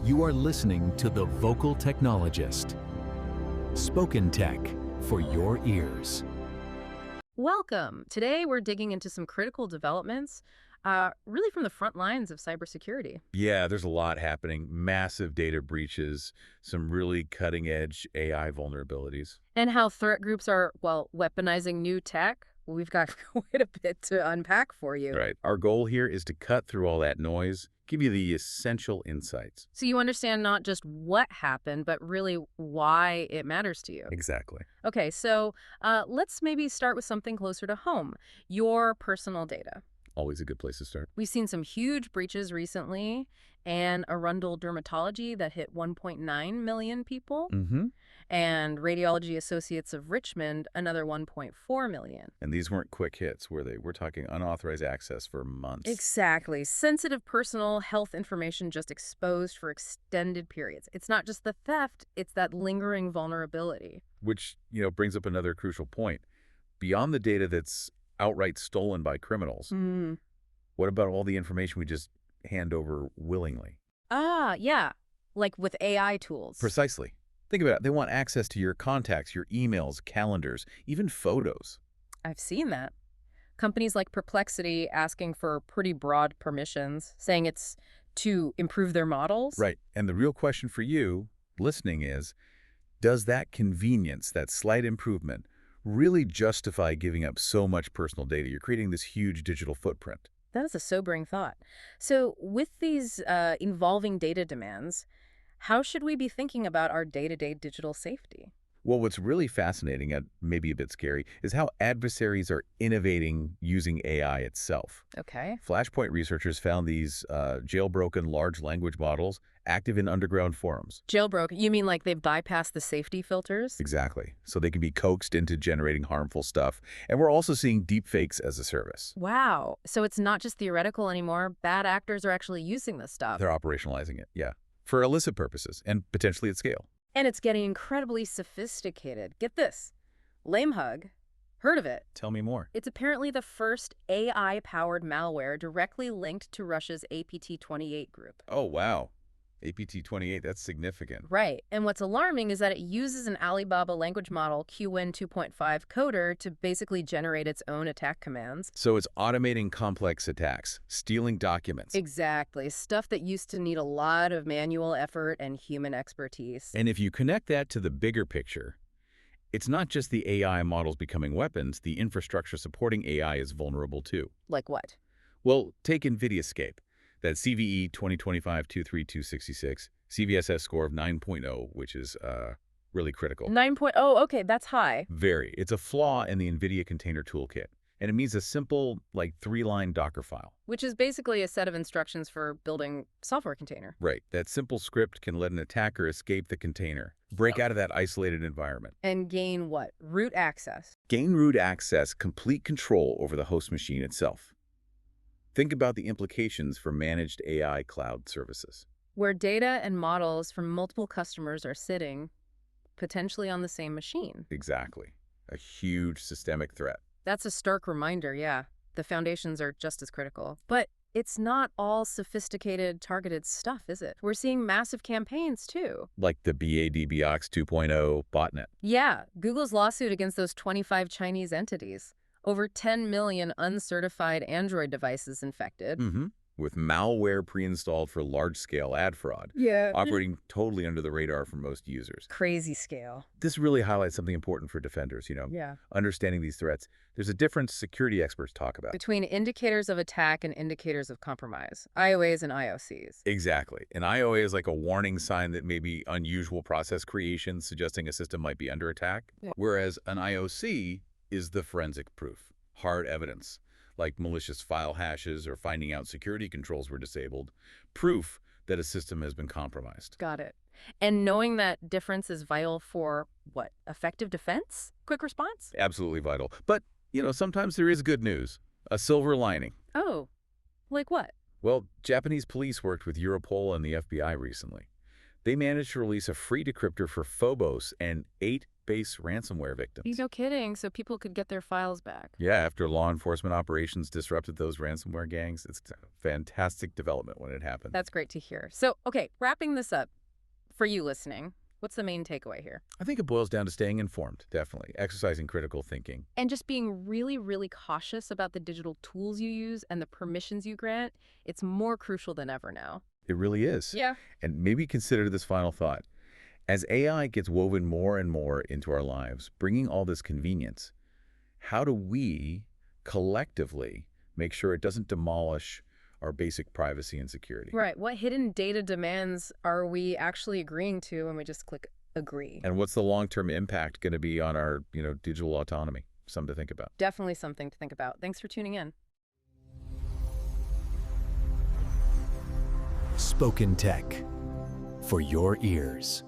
You are listening to The Vocal Technologist. Spoken tech for your ears. Welcome. Today we're digging into some critical developments, really from the front lines of cybersecurity. Yeah, there's a lot happening. Massive data breaches, some really cutting-edge AI vulnerabilities. And how threat groups are, well, weaponizing new tech. We've got quite a bit to unpack for you. Right. Our goal here is to cut through all that noise, give you the essential insights. So you understand not just what happened, but really why it matters to you. Exactly. Okay, so let's maybe start with something closer to home, your personal data. Always a good place to start. We've seen some huge breaches recently, and Arundel Dermatology that hit 1.9 million people, and Radiology Associates of Richmond, another 1.4 million. And these weren't quick hits, were they? We're talking unauthorized access for months. Exactly. Sensitive personal health information just exposed for extended periods. It's not just the theft, it's that lingering vulnerability. Which, brings up another crucial point. Beyond the data that's outright stolen by criminals, what about all the information we just hand over willingly? Yeah, like with AI tools. Precisely. Think about it. They want access to your contacts, your emails, calendars, even photos. I've seen that. Companies like Perplexity asking for pretty broad permissions, saying it's to improve their models. Right. And the real question for you, listening, is, does that convenience, that slight improvement, really justify giving up so much personal data? You're creating this huge digital footprint. That is a sobering thought. So with these evolving data demands, how should we be thinking about our day-to-day digital safety? Well, what's really fascinating and maybe a bit scary is how adversaries are innovating using AI itself. Okay. Flashpoint researchers found these jailbroken large language models active in underground forums. Jailbroken? You mean like they've bypassed the safety filters? Exactly. So they can be coaxed into generating harmful stuff. And we're also seeing deepfakes as a service. Wow. So it's not just theoretical anymore. Bad actors are actually using this stuff. They're operationalizing it, yeah, for illicit purposes and potentially at scale. And it's getting incredibly sophisticated. Get this. LameHug. Heard of it? Tell me more. It's apparently the first AI-powered malware directly linked to Russia's APT-28 group. Oh, wow. APT-28, that's significant. Right. And what's alarming is that it uses an Alibaba language model, QWin 2.5 coder, to basically generate its own attack commands. So it's automating complex attacks, stealing documents. Exactly. Stuff that used to need a lot of manual effort and human expertise. And if you connect that to the bigger picture, it's not just the AI models becoming weapons. The infrastructure supporting AI is vulnerable too. Like what? Well, take NVIDIAScape. That CVE-2025-23266, CVSS score of 9.0, which is really critical. 9.0, okay, that's high. Very. It's a flaw in the NVIDIA Container Toolkit, and it means a simple, 3-line Dockerfile. Which is basically a set of instructions for building software container. Right. That simple script can let an attacker escape the container, break out of that isolated environment. And gain what? Root access. Gain root access, complete control over the host machine itself. Think about the implications for managed AI cloud services, where data and models from multiple customers are sitting potentially on the same machine. Exactly. A huge systemic threat. That's a stark reminder, yeah. The foundations are just as critical. But it's not all sophisticated, targeted stuff, is it? We're seeing massive campaigns, too. Like the BADBox 2.0 botnet. Yeah, Google's lawsuit against those 25 Chinese entities. Over 10 million uncertified Android devices infected. With malware pre-installed for large-scale ad fraud. Yeah. Operating totally under the radar for most users. Crazy scale. This really highlights something important for defenders, Yeah. Understanding these threats. There's a difference security experts talk about. Between indicators of attack and indicators of compromise. IOAs and IOCs. Exactly. An IOA is like a warning sign that maybe unusual process creation suggesting a system might be under attack. Yeah. Whereas an IOC is the forensic proof, hard evidence, like malicious file hashes or finding out security controls were disabled, proof that a system has been compromised. Got it. And knowing that difference is vital for, what, effective defense? Quick response? Absolutely vital. But, sometimes there is good news, a silver lining. Oh, like what? Well, Japanese police worked with Europol and the FBI recently. They managed to release a free decryptor for Phobos and 8 base ransomware victims. No kidding. So people could get their files back. Yeah, after law enforcement operations disrupted those ransomware gangs, it's a fantastic development when it happened. That's great to hear. So, okay, wrapping this up for you listening, what's the main takeaway here? I think it boils down to staying informed, definitely, exercising critical thinking. And just being really, really cautious about the digital tools you use and the permissions you grant. It's more crucial than ever now. It really is. Yeah. And maybe consider this final thought. As AI gets woven more and more into our lives, bringing all this convenience, how do we collectively make sure it doesn't demolish our basic privacy and security? Right. What hidden data demands are we actually agreeing to when we just click agree? And what's the long-term impact going to be on our, digital autonomy? Something to think about. Definitely something to think about. Thanks for tuning in. Spoken Tech for your ears.